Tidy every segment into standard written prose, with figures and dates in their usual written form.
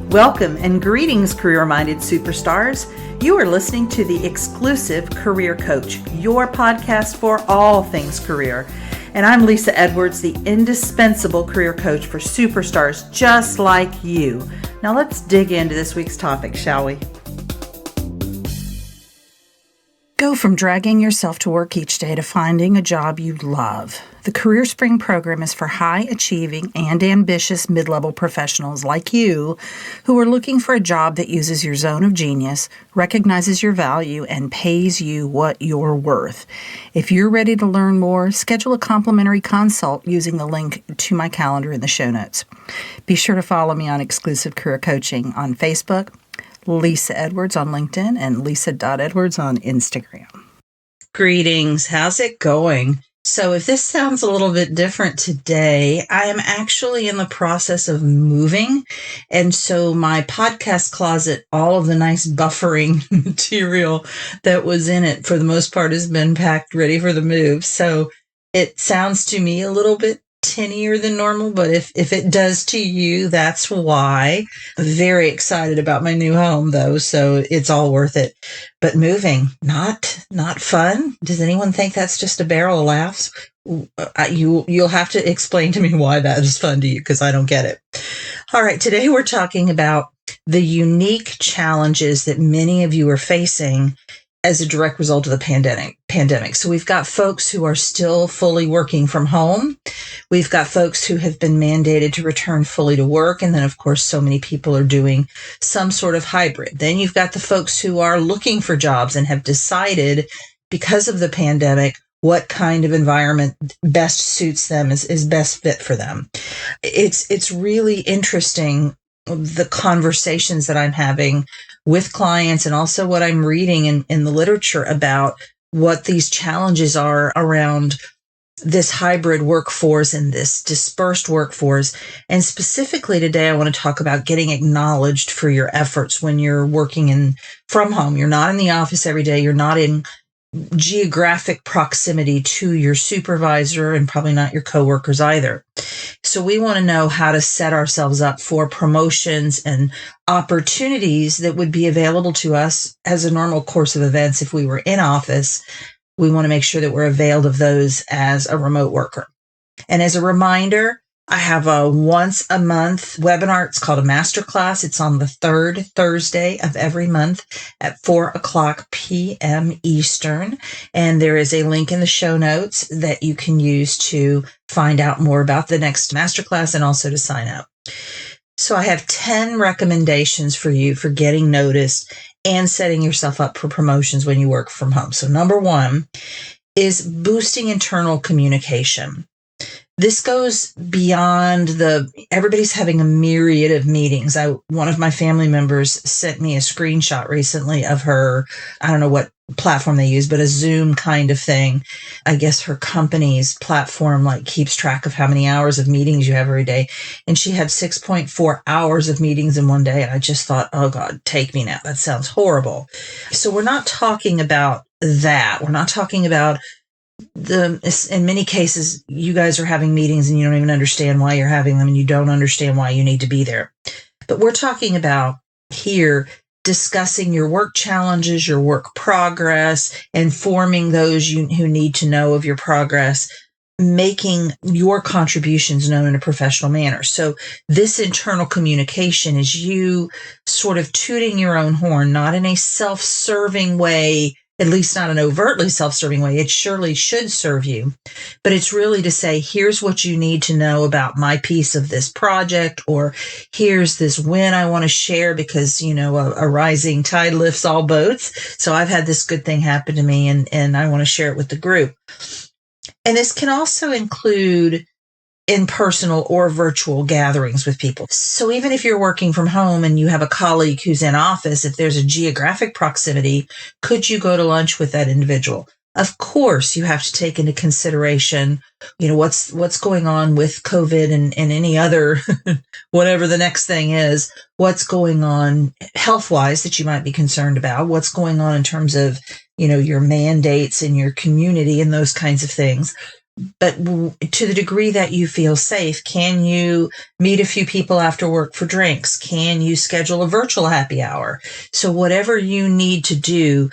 Welcome and greetings, career-minded superstars. You are listening to the exclusive Career Coach, your podcast for all things career. And I'm Lisa Edwards, the indispensable career coach for superstars just like you. Now let's dig into this week's topic, shall we? Go from dragging yourself to work each day to finding a job you love. The Career Spring program is for high-achieving and ambitious mid-level professionals like you who are looking for a job that uses your zone of genius, recognizes your value, and pays you what you're worth. If you're ready to learn more, schedule a complimentary consult using the link to my calendar in the show notes. Be sure to follow me on Exclusive Career Coaching on Facebook, Lisa Edwards on LinkedIn, and Lisa.Edwards on Instagram. Greetings. How's it going? So if this sounds a little bit different today, I am actually in the process of moving. And so my podcast closet, all of the nice buffering material that was in it for the most part has been packed ready for the move. So it sounds to me a little bit tinnier than normal, but if it does to you, that's why. I'm very excited about my new home though, so it's all worth it. But moving, not fun. Does anyone think that's just a barrel of laughs? You'll have to explain to me why that is fun to you, because I don't get it. All right, today we're talking about the unique challenges that many of you are facing as a direct result of the pandemic. So we've got folks who are still fully working from home. We've got folks who have been mandated to return fully to work. And then, of course, so many people are doing some sort of hybrid. Then you've got the folks who are looking for jobs and have decided, because of the pandemic, what kind of environment best suits them, is best fit for them. It's really interesting, the conversations that I'm having with clients and also what I'm reading in the literature about what these challenges are around this hybrid workforce and this dispersed workforce. And specifically today, I want to talk about getting acknowledged for your efforts when you're working from home. You're not in the office every day. You're not in geographic proximity to your supervisor and probably not your coworkers either. So we want to know how to set ourselves up for promotions and opportunities that would be available to us as a normal course of events. If we were in office, we want to make sure that we're availed of those as a remote worker. And as a reminder, I have a once a month webinar. It's called a masterclass. It's on the third Thursday of every month at 4:00 p.m. Eastern. And there is a link in the show notes that you can use to find out more about the next masterclass and also to sign up. So I have 10 recommendations for you for getting noticed and setting yourself up for promotions when you work from home. So number one is boosting internal communication. This goes beyond everybody's having a myriad of meetings. One of my family members sent me a screenshot recently of her, I don't know what platform they use, but a Zoom kind of thing. I guess her company's platform keeps track of how many hours of meetings you have every day. And she had 6.4 hours of meetings in one day. And I just thought, oh God, take me now. That sounds horrible. So we're not talking about that. We're not talking about in many cases, you guys are having meetings and you don't even understand why you're having them and you don't understand why you need to be there. But we're talking about here discussing your work challenges, your work progress, informing those who need to know of your progress, making your contributions known in a professional manner. So this internal communication is you sort of tooting your own horn, not in a self-serving way, at least not an overtly self-serving way. It surely should serve you, but it's really to say, here's what you need to know about my piece of this project, or here's this win I want to share because, a rising tide lifts all boats. So I've had this good thing happen to me and I want to share it with the group. And this can also include in personal or virtual gatherings with people. So even if you're working from home and you have a colleague who's in office, if there's a geographic proximity, could you go to lunch with that individual? Of course, you have to take into consideration, what's going on with COVID and any other, whatever the next thing is, what's going on health-wise that you might be concerned about, what's going on in terms of, your mandates in your community and those kinds of things. But to the degree that you feel safe, can you meet a few people after work for drinks? Can you schedule a virtual happy hour? So whatever you need to do,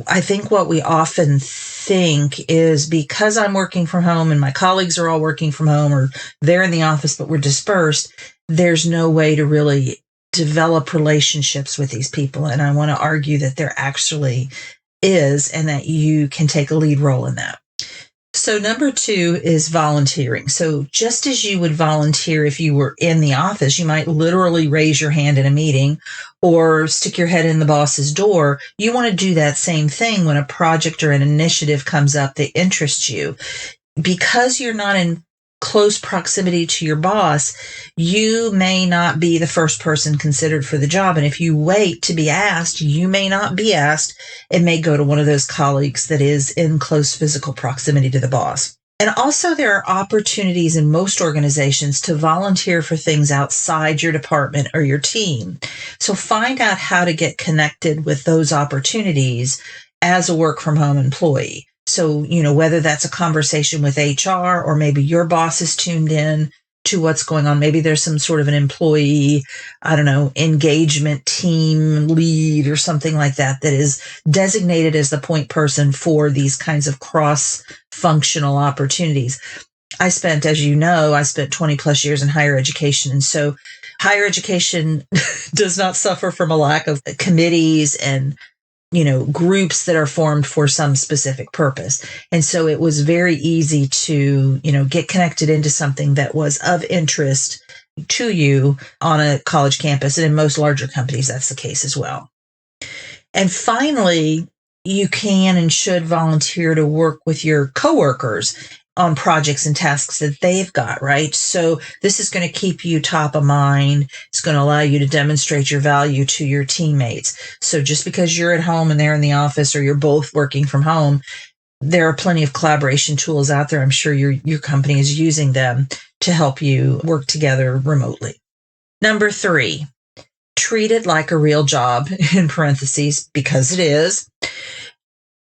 I think what we often think is because I'm working from home and my colleagues are all working from home, or they're in the office, but we're dispersed, there's no way to really develop relationships with these people. And I want to argue that there actually is, and that you can take a lead role in that. So number 2 is volunteering. So just as you would volunteer if you were in the office, you might literally raise your hand in a meeting or stick your head in the boss's door. You want to do that same thing when a project or an initiative comes up that interests you. Because you're not in close proximity to your boss, you may not be the first person considered for the job. And if you wait to be asked, you may not be asked. It may go to one of those colleagues that is in close physical proximity to the boss. And also, there are opportunities in most organizations to volunteer for things outside your department or your team. So find out how to get connected with those opportunities as a work from home employee. So, whether that's a conversation with HR, or maybe your boss is tuned in to what's going on. Maybe there's some sort of an employee, engagement team lead or something like that is designated as the point person for these kinds of cross-functional opportunities. As you know, I spent 20 plus years in higher education. And so higher education does not suffer from a lack of committees and groups that are formed for some specific purpose. And so it was very easy to, get connected into something that was of interest to you on a college campus. And in most larger companies, that's the case as well. And finally, you can and should volunteer to work with your coworkers on projects and tasks that they've got, right? So this is going to keep you top of mind. It's going to allow you to demonstrate your value to your teammates. So just because you're at home and they're in the office, or you're both working from home, there are plenty of collaboration tools out there. I'm sure your company is using them to help you work together remotely. Number 3, treat it like a real job, in parentheses, because it is.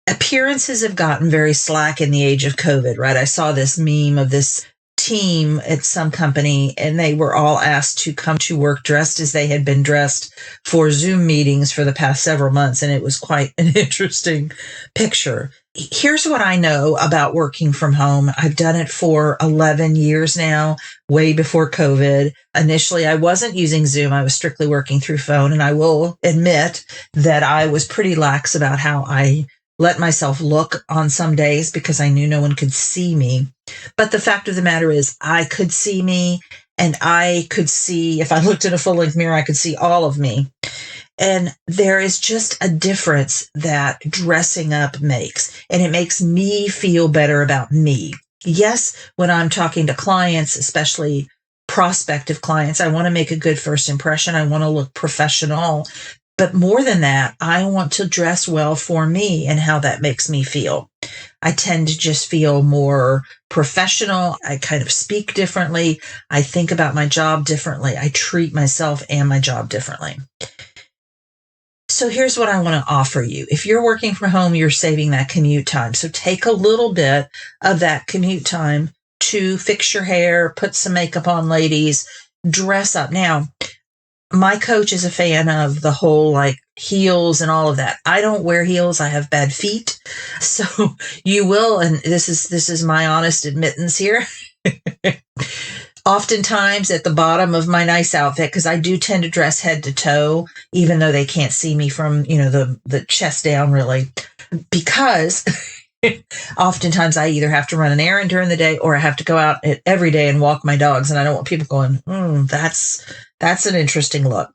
Appearances have gotten very slack in the age of COVID, right? I saw this meme of this team at some company, and they were all asked to come to work dressed as they had been dressed for Zoom meetings for the past several months. And it was quite an interesting picture. Here's what I know about working from home. I've done it for 11 years now, way before COVID. Initially, I wasn't using Zoom. I was strictly working through phone. And I will admit that I was pretty lax about how I let myself look on some days, because I knew no one could see me. But the fact of the matter is, I could see me, and I could see, if I looked in a full-length mirror, I could see all of me. And there is just a difference that dressing up makes, and it makes me feel better about me. Yes, when I'm talking to clients, especially prospective clients, I want to make a good first impression. I want to look professional. But more than that, I want to dress well for me and how that makes me feel. I tend to just feel more professional. I kind of speak differently. I think about my job differently. I treat myself and my job differently. So here's what I want to offer you. If you're working from home, you're saving that commute time. So take a little bit of that commute time to fix your hair, put some makeup on, ladies, dress up. Now, my coach is a fan of the whole heels and all of that. I don't wear heels. I have bad feet. So you will, and this is my honest admittance here. Oftentimes at the bottom of my nice outfit, because I do tend to dress head to toe, even though they can't see me from, the chest down really, because oftentimes I either have to run an errand during the day, or I have to go out every day and walk my dogs. And I don't want people going, that's an interesting look.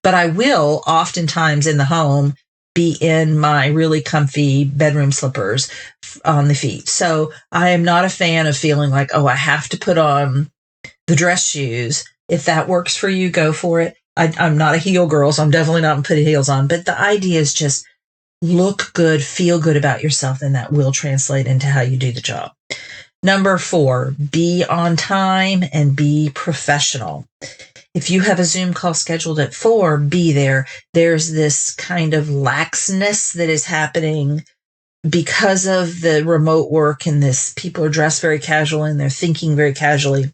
But I will oftentimes in the home be in my really comfy bedroom slippers on the feet. So I am not a fan of feeling like, I have to put on the dress shoes. If that works for you, go for it. I'm not a heel girl, so I'm definitely not putting heels on. But the idea is just look good, feel good about yourself, and that will translate into how you do the job. Number 4, be on time and be professional. If you have a Zoom call scheduled at 4, be there. There's this kind of laxness that is happening because of the remote work and this, people are dressed very casually and they're thinking very casually.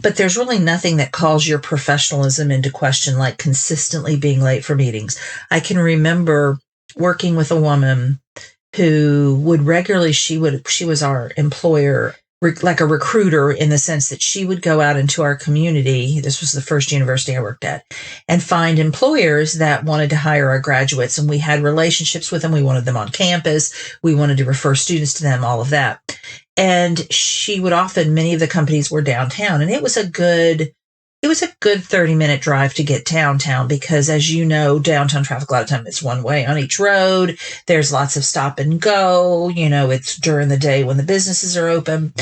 But there's really nothing that calls your professionalism into question, like consistently being late for meetings. I can remember working with a woman who would regularly, she was our employer, like a recruiter, in the sense that she would go out into our community. This was the first university I worked at, and find employers that wanted to hire our graduates. And we had relationships with them. We wanted them on campus. We wanted to refer students to them, all of that. And she would often, many of the companies were downtown, and it was a good 30-minute drive to get downtown, because as you know, downtown traffic, a lot of time it's one way on each road. There's lots of stop and go. It's during the day when the businesses are open.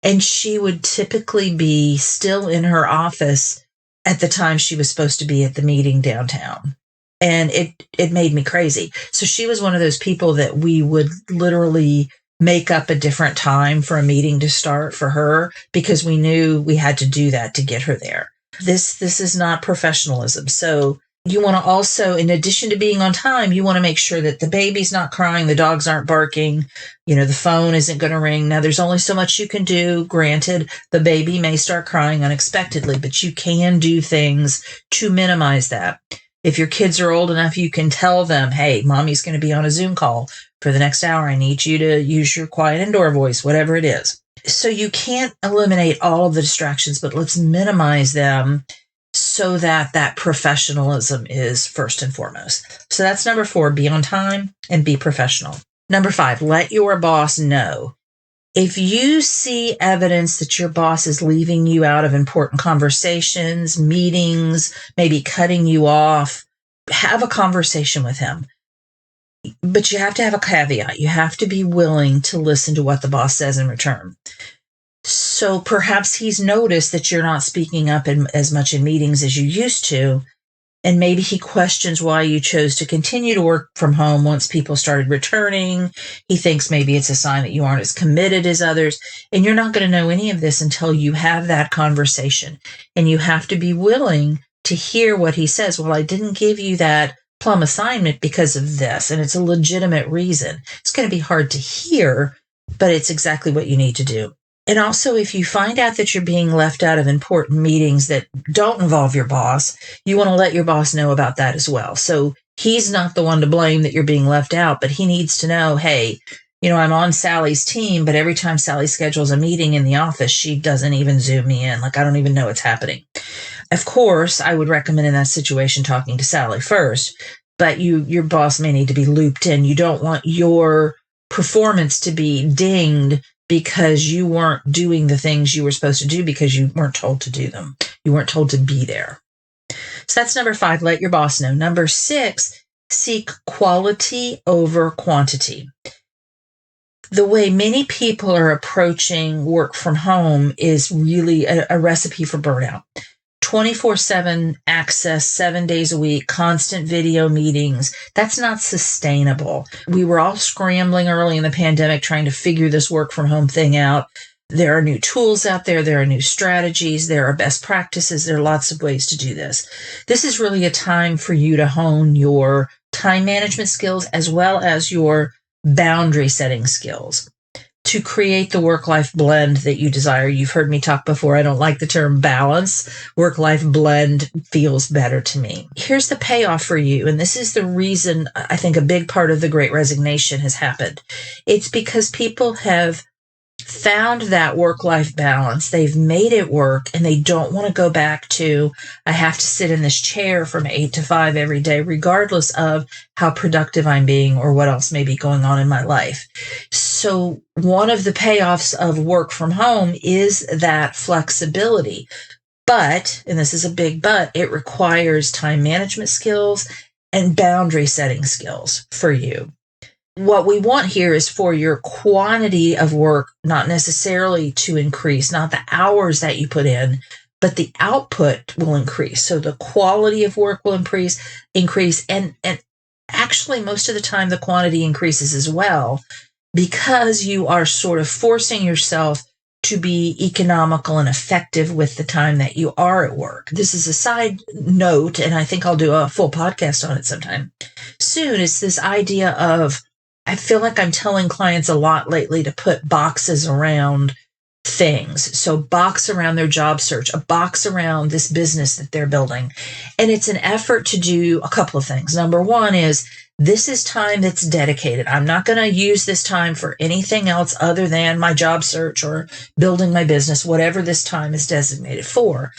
And she would typically be still in her office at the time she was supposed to be at the meeting downtown. And it made me crazy. So she was one of those people that we would literally make up a different time for a meeting to start for her, because we knew we had to do that to get her there. This is not professionalism. So you want to also, in addition to being on time, you want to make sure that the baby's not crying, the dogs aren't barking, the phone isn't going to ring. Now, there's only so much you can do. Granted, the baby may start crying unexpectedly, but you can do things to minimize that. If your kids are old enough, you can tell them, hey, mommy's going to be on a Zoom call for the next hour. I need you to use your quiet indoor voice, whatever it is. So you can't eliminate all of the distractions, but let's minimize them so that professionalism is first and foremost. So that's number 4, be on time and be professional. Number 5, let your boss know. If you see evidence that your boss is leaving you out of important conversations, meetings, maybe cutting you off, have a conversation with him. But you have to have a caveat. You have to be willing to listen to what the boss says in return. So perhaps he's noticed that you're not speaking up as much in meetings as you used to, and maybe he questions why you chose to continue to work from home once people started returning. He thinks maybe it's a sign that you aren't as committed as others, and you're not going to know any of this until you have that conversation. And you have to be willing to hear what he says. Well, I didn't give you that plum assignment because of this, and it's a legitimate reason. It's going to be hard to hear, but it's exactly what you need to do. And also, if you find out that you're being left out of important meetings that don't involve your boss, you want to let your boss know about that as well. So he's not the one to blame that you're being left out, but he needs to know, hey, I'm on Sally's team, but every time Sally schedules a meeting in the office, she doesn't even Zoom me in. Like, I don't even know what's happening. Of course, I would recommend in that situation talking to Sally first, but your boss may need to be looped in. You don't want your performance to be dinged because you weren't doing the things you were supposed to do because you weren't told to do them. You weren't told to be there. So that's number 5, let your boss know. Number 6, seek quality over quantity. The way many people are approaching work from home is really a recipe for burnout. 24/7 access, 7 days a week, constant video meetings. That's not sustainable. We were all scrambling early in the pandemic trying to figure this work from home thing out. There are new tools out there. There are new strategies. There are best practices. There are lots of ways to do this. This is really a time for you to hone your time management skills as well as your boundary setting skills to create the work-life blend that you desire. You've heard me talk before. I don't like the term balance. Work-life blend feels better to me. Here's the payoff for you, and this is the reason I think a big part of the Great Resignation has happened. It's because people have found that work-life balance. They've made it work, and they don't want to go back to, I have to sit in this chair from 8 to 5 every day, regardless of how productive I'm being or what else may be going on in my life. So one of the payoffs of work from home is that flexibility. But, and this is a big but, it requires time management skills and boundary setting skills for you. What we want here is for your quantity of work not necessarily to increase, not the hours that you put in, but the output will increase. So the quality of work will increase, and actually most of the time the quantity increases as well, because you are sort of forcing yourself to be economical and effective with the time that you are at work. This is a side note, and I think I'll do a full podcast on it sometime soon. It's this idea of I feel like I'm telling clients a lot lately to put boxes around things. So box around their job search, a box around this business that they're building. And it's an effort to do a couple of things. Number one is this is time that's dedicated. I'm not going to use this time for anything else other than my job search or building my business, whatever this time is designated for.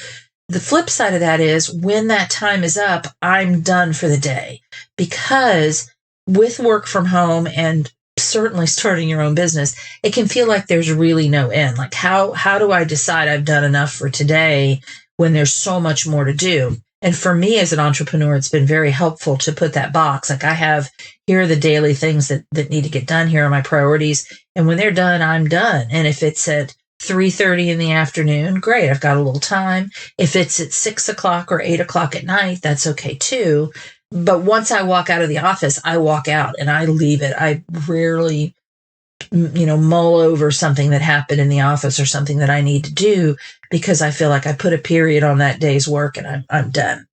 The flip side of that is when that time is up, I'm done for the day, because with work from home and certainly starting your own business, it can feel like there's really no end. Like how do I decide I've done enough for today when there's so much more to do? And for me as an entrepreneur, it's been very helpful to put that box. Like here are the daily things that need to get done. Here are my priorities. And when they're done, I'm done. And if it's at 3:30 in the afternoon, great, I've got a little time. If it's at 6 o'clock or 8 o'clock at night, that's okay too. But once I walk out of the office, I walk out and I leave it. I rarely, mull over something that happened in the office or something that I need to do, because I feel like I put a period on that day's work and I'm done.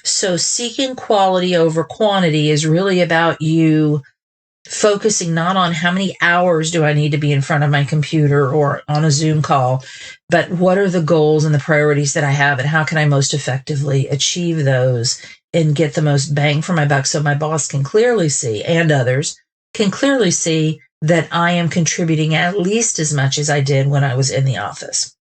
So seeking quality over quantity is really about you focusing not on how many hours do I need to be in front of my computer or on a Zoom call, but what are the goals and the priorities that I have, and how can I most effectively achieve those and get the most bang for my buck, so my boss can clearly see, and others can clearly see, that I am contributing at least as much as I did when I was in the office.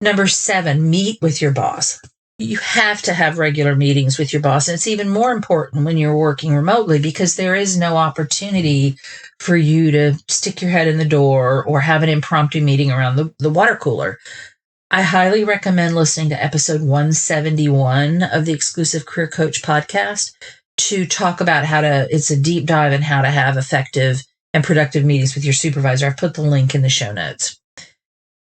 Number 7, meet with your boss. You have to have regular meetings with your boss. And it's even more important when you're working remotely, because there is no opportunity for you to stick your head in the door or have an impromptu meeting around the water cooler. I highly recommend listening to episode 171 of the Exclusive Career Coach podcast to talk about it's a deep dive in how to have effective and productive meetings with your supervisor. I've put the link in the show notes.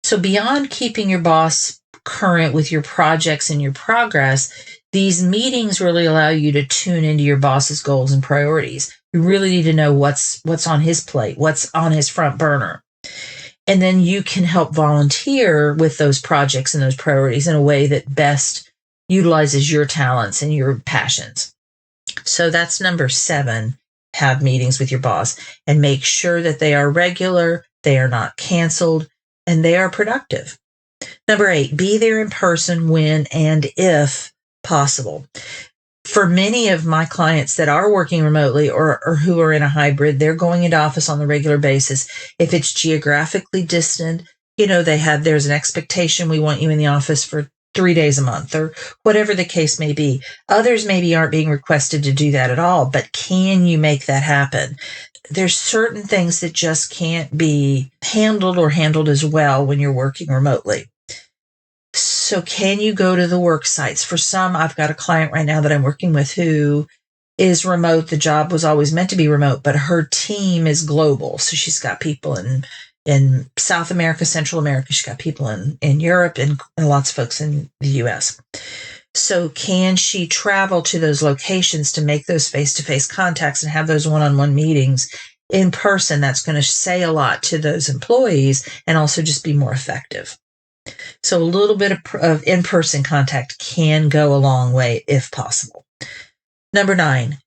So beyond keeping your boss current with your projects and your progress, these meetings really allow you to tune into your boss's goals and priorities. You really need to know what's on his plate, what's on his front burner. And then you can help volunteer with those projects and those priorities in a way that best utilizes your talents and your passions. So that's number 7, have meetings with your boss and make sure that they are regular, they are not canceled, and they are productive. Number 8, be there in person when and if possible. For many of my clients that are working remotely or who are in a hybrid, they're going into office on the regular basis. If it's geographically distant, there's an expectation, we want you in the office for 3 days a month or whatever the case may be. Others maybe aren't being requested to do that at all, but can you make that happen? There's certain things that just can't be handled as well when you're working remotely. So can you go to the work sites? For some, I've got a client right now that I'm working with who is remote. The job was always meant to be remote, but her team is global. So she's got people in South America, Central America. She's got people in Europe and lots of folks in the US. So can she travel to those locations to make those face-to-face contacts and have those one-on-one meetings in person? That's going to say a lot to those employees and also just be more effective. So a little bit of in-person contact can go a long way if possible. Number 9,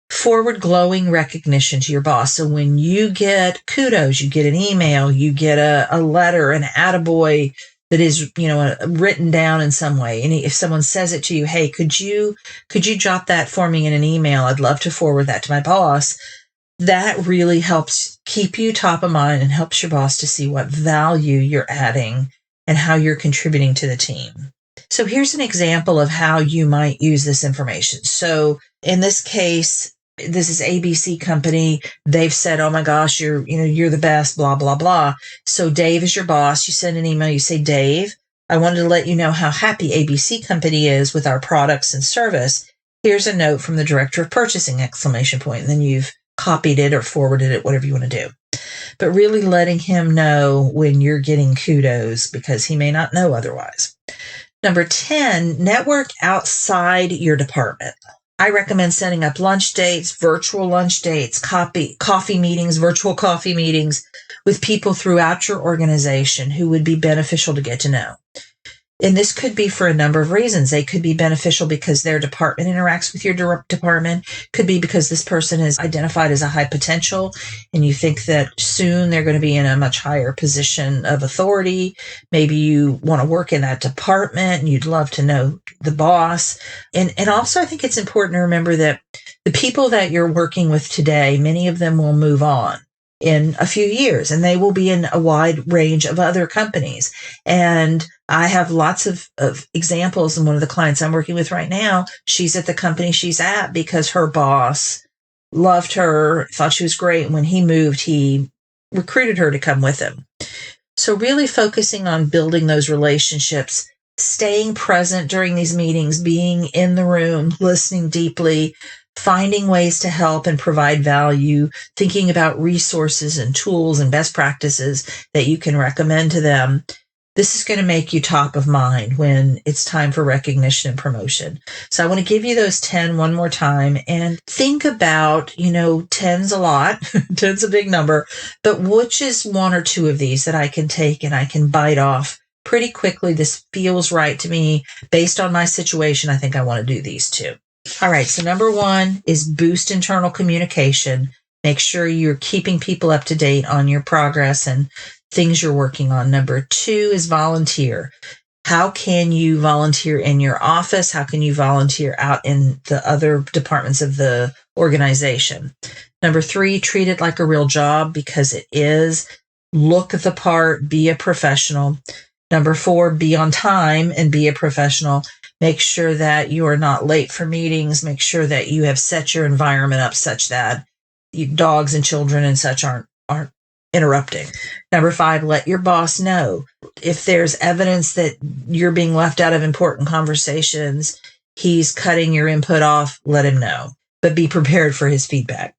forward glowing recognition to your boss. So when you get kudos, you get an email, you get a letter, an attaboy that is, written down in some way. And if someone says it to you, hey, could you jot that for me in an email? I'd love to forward that to my boss. That really helps keep you top of mind and helps your boss to see what value you're adding and how you're contributing to the team. So here's an example of how you might use this information. So in this case, this is ABC company. They've said, oh my gosh, you're the best, blah, blah, blah. So Dave is your boss. You send an email. You say, Dave, I wanted to let you know how happy ABC company is with our products and service. Here's a note from the director of purchasing, ! And then you've copied it or forwarded it, whatever you want to do. But really letting him know when you're getting kudos, because he may not know otherwise. Number 10, network outside your department. I recommend setting up lunch dates, virtual lunch dates, coffee meetings, virtual coffee meetings with people throughout your organization who would be beneficial to get to know. And this could be for a number of reasons. They could be beneficial because their department interacts with your department. Could be because this person is identified as a high potential and you think that soon they're going to be in a much higher position of authority. Maybe you want to work in that department and you'd love to know the boss. And also I think it's important to remember that the people that you're working with today, many of them will move on in a few years, and they will be in a wide range of other companies. And I have lots of examples. And one of the clients I'm working with right now, she's at the company she's at because her boss loved her, thought she was great. And when he moved, he recruited her to come with him. So really focusing on building those relationships, staying present during these meetings, being in the room, listening deeply, finding ways to help and provide value, thinking about resources and tools and best practices that you can recommend to them. This is going to make you top of mind when it's time for recognition and promotion. So I want to give you those 10 one more time and think about, 10's a lot, 10's a big number, but which is one or two of these that I can take and I can bite off pretty quickly. This feels right to me based on my situation. I think I want to do these two. All right. So number one is boost internal communication. Make sure you're keeping people up to date on your progress and things you're working on. Number two is volunteer. How can you volunteer in your office? How can you volunteer out in the other departments of the organization? Number three, treat it like a real job because it is. Look the part, be a professional. Number four, be on time and be a professional. Make sure that you are not late for meetings. Make sure that you have set your environment up such that dogs and children and such aren't interrupting. Number five, let your boss know. If there's evidence that you're being left out of important conversations, he's cutting your input off, let him know. But be prepared for his feedback.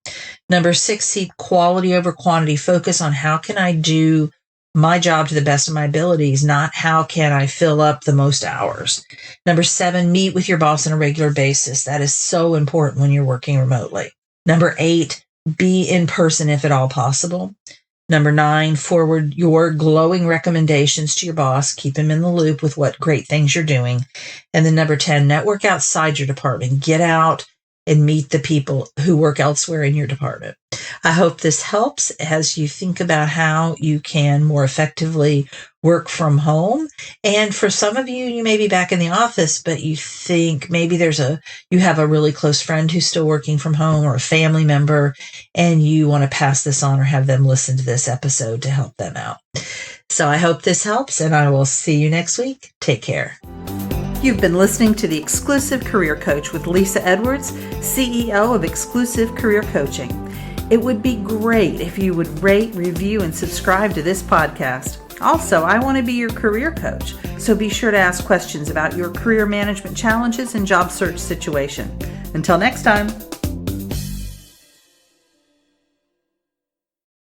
Number six, seek quality over quantity. Focus on how can I do my job to the best of my abilities, not how can I fill up the most hours. Number seven, meet with your boss on a regular basis. That is so important when you're working remotely. Number eight, be in person if at all possible. Number nine, forward your glowing recommendations to your boss. Keep him in the loop with what great things you're doing. And then number 10, network outside your department. Get out and meet the people who work elsewhere in your department. I hope this helps as you think about how you can more effectively work from home. And for some of you, you may be back in the office, but you think maybe you have a really close friend who's still working from home or a family member, and you want to pass this on or have them listen to this episode to help them out. So I hope this helps, and I will see you next week. Take care. You've been listening to The Exclusive Career Coach with Lisa Edwards, CEO of Exclusive Career Coaching. It would be great if you would rate, review, and subscribe to this podcast. Also, I want to be your career coach, so be sure to ask questions about your career management challenges and job search situation. Until next time.